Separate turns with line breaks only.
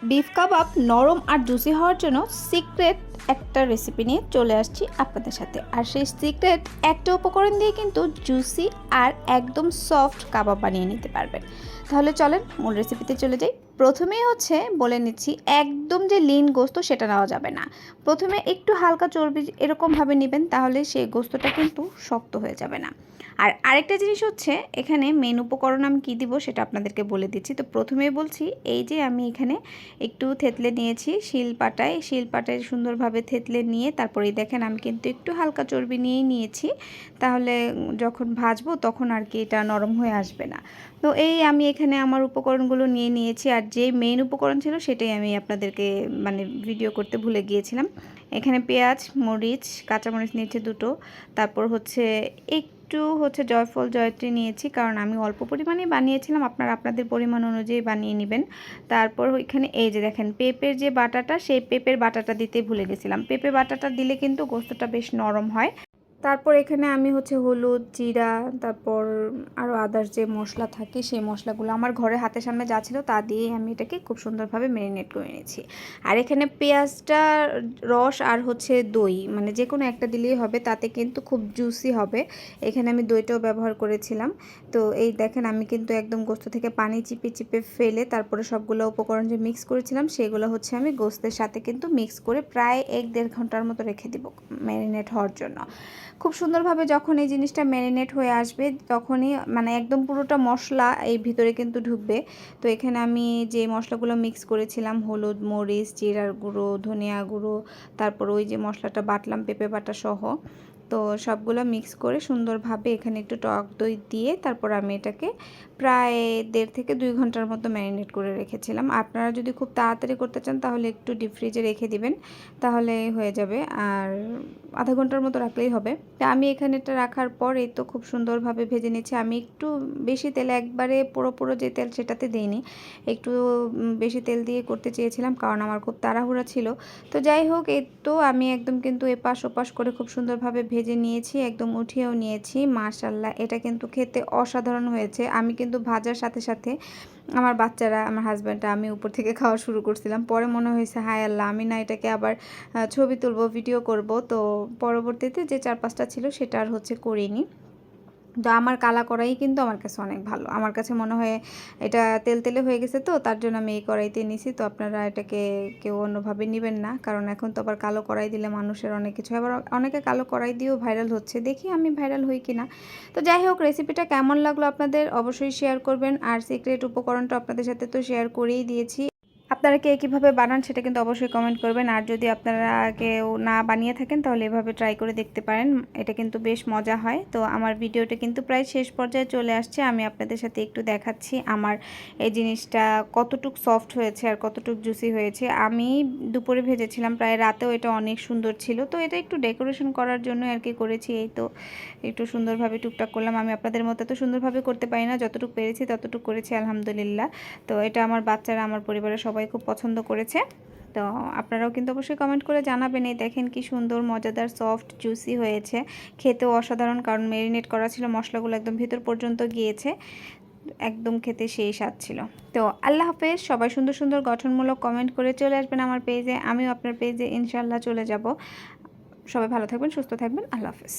Beef কাবাব নরম আর juicy হওয়ার জন্য সিক্রেট একটা রেসিপি নিয়ে চলে আসছি আপনাদের সাথে। আর সেই সিক্রেট একটা উপকরণ দিয়ে কিন্তু জুসি আর একদম সফট কাবাব বানিয়ে নিতে পারবেন। তাহলে চলেন মূল রেসিপিতে চলে যাই। প্রথমেই বলে নিচ্ছি, একদম যে লিন গোস্ত সেটা নেওয়া যাবে না। প্রথমে একটু হালকা চর্বি এরকমভাবে নেবেন, তাহলে সেই গোস্তটা কিন্তু শক্ত হয়ে যাবে না। আর আরেকটা জিনিস এখানে মেন উপকরণ আমি কী দিব সেটা আপনাদেরকে বলে দিচ্ছি। তো প্রথমেই বলছি, এই যে আমি এখানে একটু থেতলে নিয়েছি শিলপাটায় সুন্দরভাবে থেতলে নিয়ে তারপরেই দেখেন আমি কিন্তু একটু হালকা চর্বি নিয়েই নিয়েছি, তাহলে যখন ভাজবো তখন আর কি এটা নরম হয়ে আসবে না। তো এই আমি এখানে আমার উপকরণগুলো নিয়ে নিয়েছি, আর যে মেইন উপকরণ ছিল সেটাই আমি আপনাদেরকে ভিডিও করতে ভুলে গিয়েছিলাম। এখানে পেঁয়াজ, মরিচ, কাঁচামরিচ নিয়েছি দুটো, তারপর একটু জয়ফল জয়ত্রী নিয়েছি, কারণ আমি অল্প পরিমাণে বানিয়েছিলাম, আপনারা আপনাদের পরিমাণ অনুযায়ী বানিয়ে নেবেন। তারপর এখানে এই যে দেখেন পেঁপের যে বাটাটা, সেই পেঁপের বাটাটা দিতে ভুলে গেছিলাম। পেঁপে বাটাটা দিলে কিন্তু গোস্তটা বেশ নরম হয়। তারপর এখানে আমি হলুদ, জিরা, তারপর আরও আদার্স যে মশলা থাকে সেই মশলাগুলো আমার ঘরে হাতের সামনে যা ছিল তা দিয়েই আমি এটাকে খুব সুন্দরভাবে ম্যারিনেট করে নিয়েছি। আর এখানে পেঁয়াজটা রস আর দই, যে কোনো একটা দিলেই হবে, তাতে কিন্তু খুব জুসি হবে। এখানে আমি দইটাও ব্যবহার করেছিলাম। তো এই দেখেন আমি কিন্তু একদম গোস্ত থেকে পানি চিপে চিপে ফেলে তারপরে সবগুলো উপকরণ যে মিক্স করেছিলাম সেগুলো আমি গোস্তের সাথে কিন্তু মিক্স করে প্রায় 1-1.5 ঘন্টার মতো রেখে দিব ম্যারিনেট হওয়ার জন্য। খুব সুন্দরভাবে যখন এই জিনিসটা ম্যারিনেট হয়ে আসবে তখনই একদম পুরোটা মশলা এই ভিতরে কিন্তু ঢুকবে। তো এখানে আমি যে মশলাগুলো মিক্স করেছিলাম, হলুদ, মরিচ, জিরার গুঁড়ো, ধনিয়া গুঁড়ো, তারপর ওই যে মশলাটা বাটলাম পেঁপে বাটা সহ, তো সবগুলো মিক্স করে সুন্দরভাবে এখানে একটু টক দই দিয়ে তারপর আমি এটাকে প্রায় 1.5 থেকে 2 ঘন্টার মতো ম্যারিনেট করে রেখেছিলাম। আপনারা যদি খুব তাড়াতাড়ি করতে চান তাহলে একটু ডিপ ফ্রিজে রেখে দিবেন, তাহলে হয়ে যাবে। আর আধা ঘন্টার মতো রাখলেই হবে। তা আমি এখানে এটা রাখার পর এই তো খুব সুন্দরভাবে ভেজে নিচ্ছি। আমি একটু বেশি তেল, একবারে পুরো যে তেল সেটাতে দিইনি, একটু বেশি তেল দিয়ে করতে চেয়েছিলাম কারণ আমার খুব তাড়াহুড়া ছিল। তো যাই হোক, এই তো আমি একদম কিন্তু এপাশ ওপাশ করে খুব সুন্দরভাবে ভেজে নিয়েছি, একদম উঠিয়েও নিয়েছি। মাশাআল্লাহ, এটা কিন্তু খেতে অসাধারণ হয়েছে। আমি কিন্তু ভাজার সাথে সাথে আমার বাচ্চারা, আমার হাজব্যান্ডটা, আমি উপর থেকে খাওয়া শুরু করছিলাম। পরে মনে হয়েছে হায় আল্লাহ, আমি না এটাকে আবার ছবি তুলবো, ভিডিও করব। তো পরবর্তীতে যে 4-5টা ছিল সেটা আর করিনি। তো আমার কালা কড়াই কিন্তু আমার কাছে অনেক ভালো। আমার কাছে মনে হয় এটা তেলতেলে হয়ে গেছে, তো তার জন্য আমি এই কড়াইতে নিছি। তো আপনারা এটাকে কেউ অন্যভাবে নেবেন না, কারণ এখন তো আবার কালো কড়াই দিলে মানুষের অনেক কিছু, আবার অনেকে কালো কড়াই দিয়েও ভাইরাল হচ্ছে। দেখি আমি ভাইরাল হই কিনা। তো যাই হোক, রেসিপিটা কেমন লাগলো আপনাদের অবশ্যই শেয়ার করবেন। আর সিক্রেট উপকরণটা আপনাদের সাথে তো শেয়ার করেই দিয়েছি। আপনারা কে কীভাবে বানান সেটা কিন্তু অবশ্যই কমেন্ট করবেন। আর যদি আপনারা কেউ না বানিয়ে থাকেন তাহলে এভাবে ট্রাই করে দেখতে পারেন, এটা কিন্তু বেশ মজা হয়। তো আমার ভিডিওটা কিন্তু প্রায় শেষ পর্যায়ে চলে আসছে। আমি আপনাদের সাথে একটু দেখাচ্ছি আমার এই জিনিসটা কতটুক সফট হয়েছে আর কতটুক জুসি হয়েছে। আমি দুপুরে ভেজেছিলাম, প্রায় রাতেও এটা অনেক সুন্দর ছিল। তো এটা একটু ডেকোরেশন করার জন্য আর কি করেছি। এই তো একটু সুন্দরভাবে টুকটাক করলাম। আমি আপনাদের মতো তো সুন্দরভাবে করতে পারি না, যতটুকু পেরেছি ততটুকু করেছি আলহামদুলিল্লাহ। তো এটা আমার বাচ্চারা, আমার পরিবারের সবাই খুব পছন্দ করেছে। তো আপনারাও কিন্তু অবশ্যই কমেন্ট করে জানাবেন। এই দেখেন কি সুন্দর মজাদার সফট জুসি হয়েছে, খেতেও অসাধারণ, কারণ ম্যারিনেট করা ছিল, মশলাগুলো একদম ভিতর পর্যন্ত গিয়েছে, একদম খেতে সেই স্বাদ ছিল। তো আল্লাহ হাফেজ, সবাই সুন্দর সুন্দর গঠনমূলক কমেন্ট করে চলে আসবেন আমার পেজে, আমিও আপনার পেজে ইনশাল্লাহ চলে যাব। সবাই ভালো থাকবেন, সুস্থ থাকবেন, আল্লাহ হাফেজ।